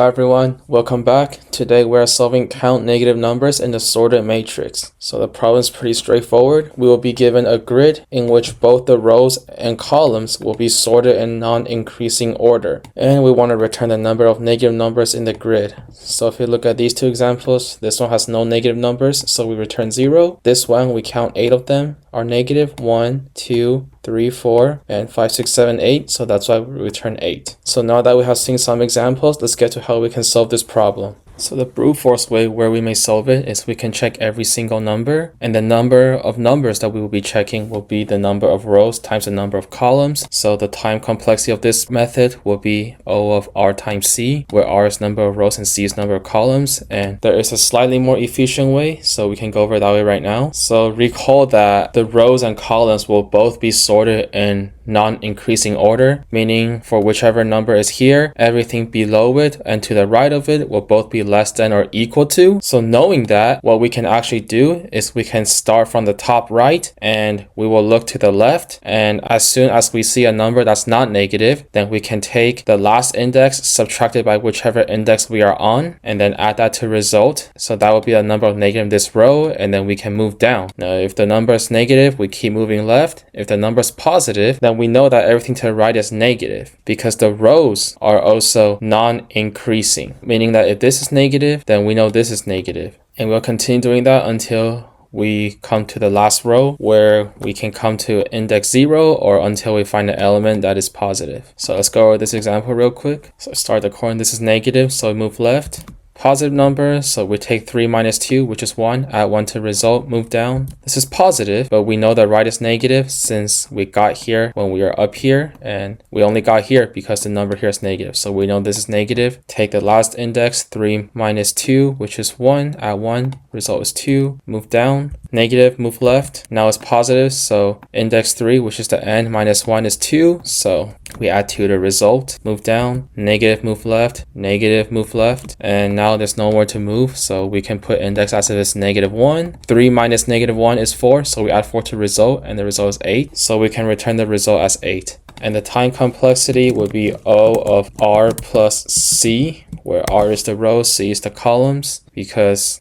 Hi everyone, welcome back. Today we are solving count negative numbers in the sorted matrix. So the problem is pretty straightforward. We will be given a grid in which both the rows and columns will be sorted in non-increasing order. And we want to return the number of negative numbers in the grid. So if you look at these two examples, this one has no negative numbers, so we return 0. This one, we count 8 of them are negative. 1, 2, 3, 4, and 5, 6, 7, 8. So that's why we return 8. So now that we have seen some examples, let's get to how we can solve this problem. So the brute force way where we may solve it is we can check every single number, and the number of numbers that we will be checking will be the number of rows times the number of columns. So the time complexity of this method will be O of R times C, where R is number of rows and C is number of columns. And there is a slightly more efficient way, so we can go over that way right now. So recall that the rows and columns will both be sorted in non-increasing order, meaning for whichever number is here, everything below it and to the right of it will both be less than or equal to. So knowing that, what we can actually do is we can start from the top right and we will look to the left, and as soon as we see a number that's not negative, then we can take the last index subtracted by whichever index we are on and then add that to result. So that will be a number of negative in this row, and then we can move down. Now if the number is negative, we keep moving left. If the number is positive, then we know that everything to the right is negative because the rows are also non-increasing, meaning that if this is negative, then we know this is negative. And we'll continue doing that until we come to the last row where we can come to index 0, or until we find an element that is positive. So let's go over this example real quick. So start the corner, this is negative, so we move left. Positive number, so we take 3 minus 2, which is 1, add 1 to result, move down. This is positive, but we know that right is negative since we got here when we are up here, and we only got here because the number here is negative. So we know this is negative. Take the last index, 3 minus 2, which is 1, add 1, result is 2, move down. Negative, move left. Now it's positive, so index 3, which is the end, minus 1 is 2, so we add 2 to result, move down. Negative, move left, negative, move left, and now there's nowhere to move, so we can put index as if it's negative 1. 3 minus negative 1 is 4, so we add 4 to result, and the result is 8, so we can return the result as 8. And the time complexity would be O of R plus C, where R is the rows, C is the columns, because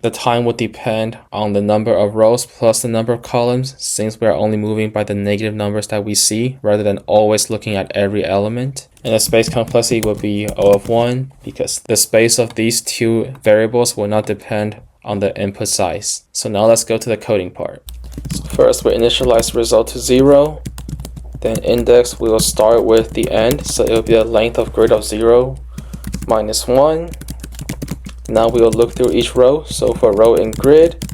the time would depend on the number of rows plus the number of columns, since we are only moving by the negative numbers that we see rather than always looking at every element. And the space complexity would be O of 1, because the space of these two variables will not depend on the input size. So now let's go to the coding part. So first we initialize result to 0. Then index, we will start with the end, so it will be a length of grid of 0 minus 1. Now we will look through each row. So for row in grid,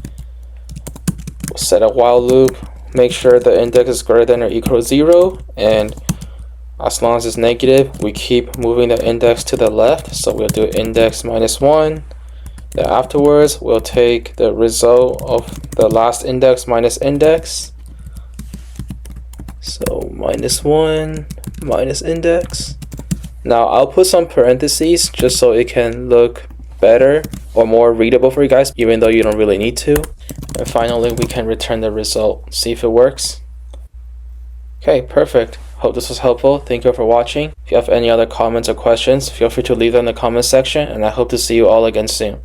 we'll set a while loop, make sure the index is greater than or equal to 0, and as long as it's negative, we keep moving the index to the left. So we'll do index minus 1. Then afterwards, we'll take the result of the last index minus index. So minus 1 minus index. Now I'll put some parentheses just so it can look better or more readable for you guys, even though you don't really need to. And finally, we can return the result, see if it works. Okay, perfect. Hope this was helpful. Thank you for watching. If you have any other comments or questions, feel free to leave them in the comment section, and I hope to see you all again soon.